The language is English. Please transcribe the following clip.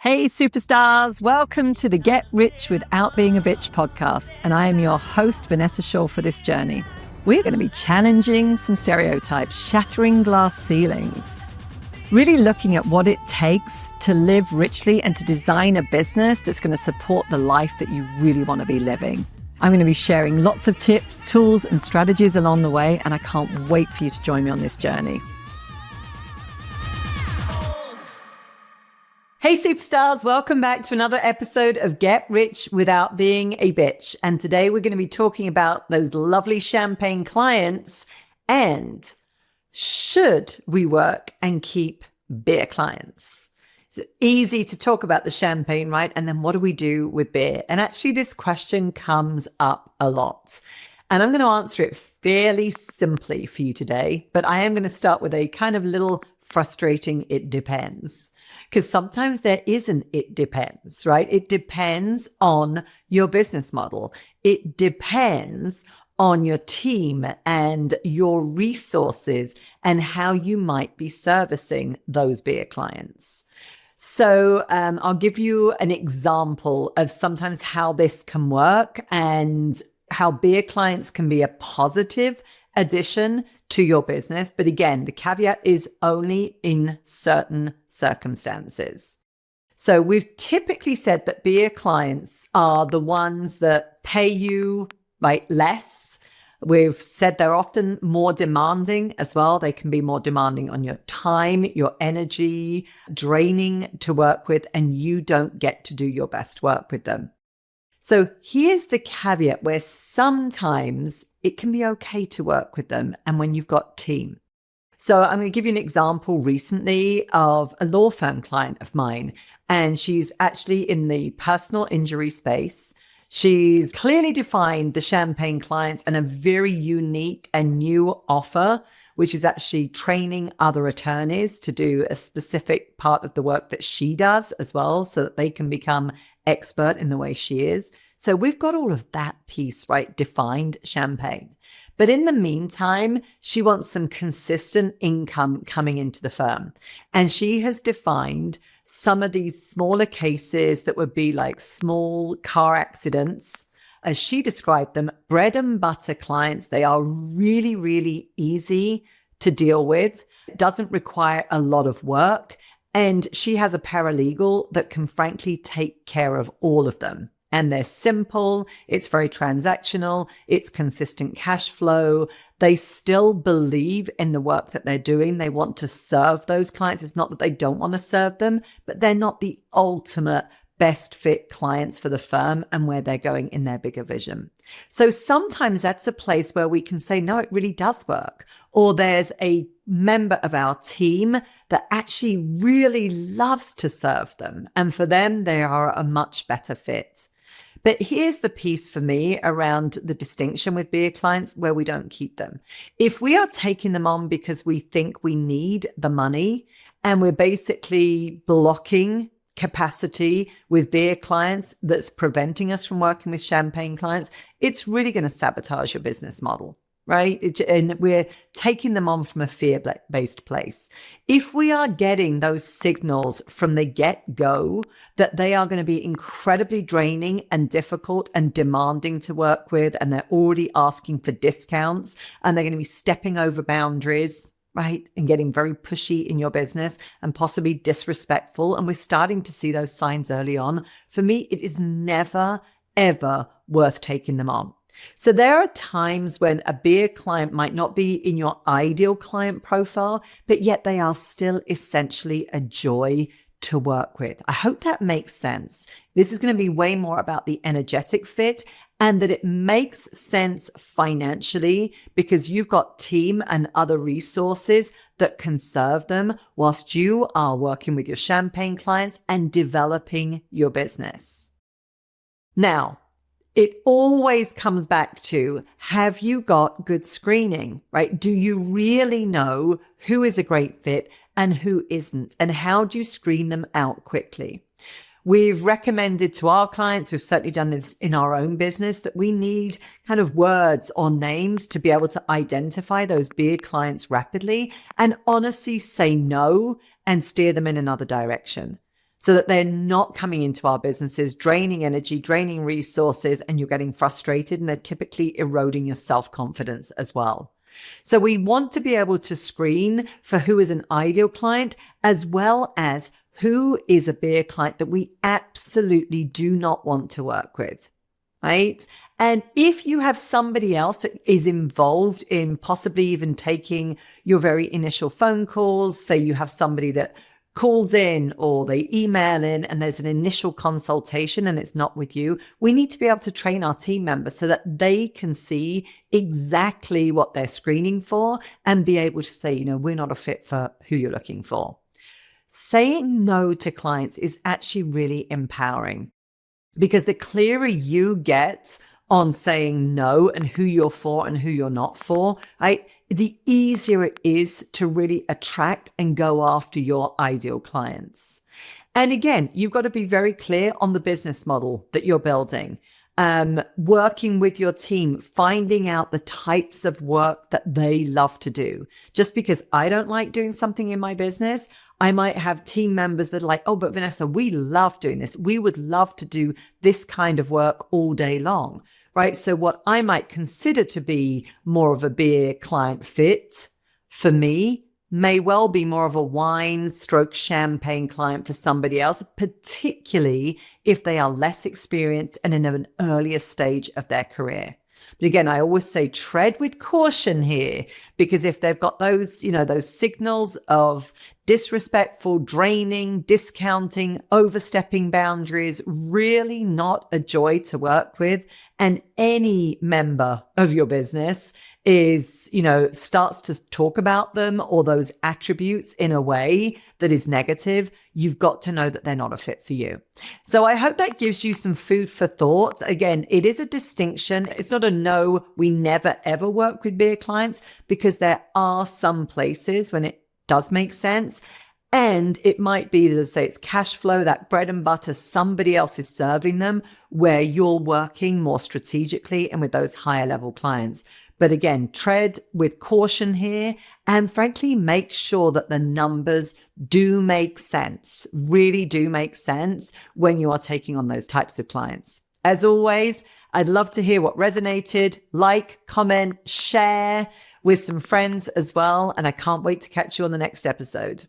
Hey superstars, welcome to the Get Rich Without Being a Bitch podcast, and I am your host Vanessa Shaw for this journey. We're going to be challenging some stereotypes, shattering glass ceilings, really looking at what it takes to live richly and to design a business that's going to support the life that you really want to be living. I'm going to be sharing lots of tips, tools, and strategies along the way, and I can't wait for you to join me on this journey. Hey superstars, welcome back to another episode of Get Rich Without Being a Bitch. And today we're going to be talking about those lovely champagne clients and should we work and keep beer clients? It's easy to talk about the champagne, right? And then what do we do with beer? And actually this question comes up a lot. And I'm going to answer it fairly simply for you today, but I am going to start with a kind of little frustrating it depends. Because sometimes there isn't it depends, right? It depends on your business model. It depends on your team and your resources and how you might be servicing those beer clients. So I'll give you an example of sometimes how this can work and how beer clients can be a positive addition to your business. But again, the caveat is only in certain circumstances. So we've typically said that beer clients are the ones that pay you less. We've said they're often more demanding as well. They can be more demanding on your time, your energy, draining to work with, and you don't get to do your best work with them. So here's the caveat where sometimes it can be okay to work with them and when you've got team. So I'm going to give you an example recently of a law firm client of mine, and she's actually in the personal injury space. She's clearly defined the champagne clients and a very unique and new offer, which is actually training other attorneys to do a specific part of the work that she does as well, so that they can become expert in the way she is. So we've got all of that piece, right? Defined champagne. But in the meantime, she wants some consistent income coming into the firm. And she has defined some of these smaller cases that would be like small car accidents. As she described them, bread and butter clients. They are really, really easy to deal with. It doesn't require a lot of work. And she has a paralegal that can frankly take care of all of them. And they're simple, it's very transactional, it's consistent cash flow. They still believe in the work that they're doing. They want to serve those clients. It's not that they don't want to serve them, but they're not the ultimate best fit clients for the firm and where they're going in their bigger vision. So sometimes that's a place where we can say, no, it really does work. Or there's a member of our team that actually really loves to serve them. And for them, they are a much better fit. But here's the piece for me around the distinction with beer clients where we don't keep them. If we are taking them on because we think we need the money and we're basically blocking capacity with beer clients that's preventing us from working with champagne clients, it's really going to sabotage your business model, right? And we're taking them on from a fear-based place. If we are getting those signals from the get-go that they are going to be incredibly draining and difficult and demanding to work with, and they're already asking for discounts, and they're going to be stepping over boundaries, right? And getting very pushy in your business and possibly disrespectful. And we're starting to see those signs early on. For me, it is never, ever worth taking them on. So there are times when a beer client might not be in your ideal client profile, but yet they are still essentially a joy to work with. I hope that makes sense. This is going to be way more about the energetic fit and that it makes sense financially because you've got team and other resources that can serve them whilst you are working with your champagne clients and developing your business. Now, it always comes back to, have you got good screening, right? Do you really know who is a great fit and who isn't? And how do you screen them out quickly? We've recommended to our clients, we've certainly done this in our own business, that we need kind of words or names to be able to identify those beer clients rapidly and honestly say no and steer them in another direction. so that they're not coming into our businesses, draining energy, draining resources, and you're getting frustrated, and they're typically eroding your self-confidence as well. So we want to be able to screen for who is an ideal client, as well as who is a beer client that we absolutely do not want to work with, right? And if you have somebody else that is involved in possibly even taking your very initial phone calls, say you have somebody that calls in or they email in and there's an initial consultation and it's not with you, we need to be able to train our team members so that they can see exactly what they're screening for and be able to say, you know, we're not a fit for who you're looking for. Saying no to clients is actually really empowering, because the clearer you get on saying no and who you're for and who you're not for, right, the easier it is to really attract and go after your ideal clients. And again, you've got to be very clear on the business model that you're building. Working with your team, finding out the types of work that they love to do. Just because I don't like doing something in my business, I might have team members that are like, oh, but Vanessa, we love doing this. We would love to do this kind of work all day long, right? So what I might consider to be more of a beer client fit for me may well be more of a wine stroke champagne client for somebody else, particularly if they are less experienced and in an earlier stage of their career. But again, I always say tread with caution here, because if they've got those, you know, those signals of disrespectful, draining, discounting, overstepping boundaries, really not a joy to work with. And any member of your business is, you know, starts to talk about them or those attributes in a way that is negative, you've got to know that they're not a fit for you. So I hope that gives you some food for thought. Again, it is a distinction. It's not a no, we never ever work with beer clients, because there are some places when it does make sense. And it might be, let's say it's cash flow, that bread and butter, somebody else is serving them, where you're working more strategically and with those higher level clients. But again, tread with caution here, and frankly, make sure that the numbers do make sense, really do make sense when you are taking on those types of clients. As always, I'd love to hear what resonated. Like, comment, share with some friends as well. And I can't wait to catch you on the next episode.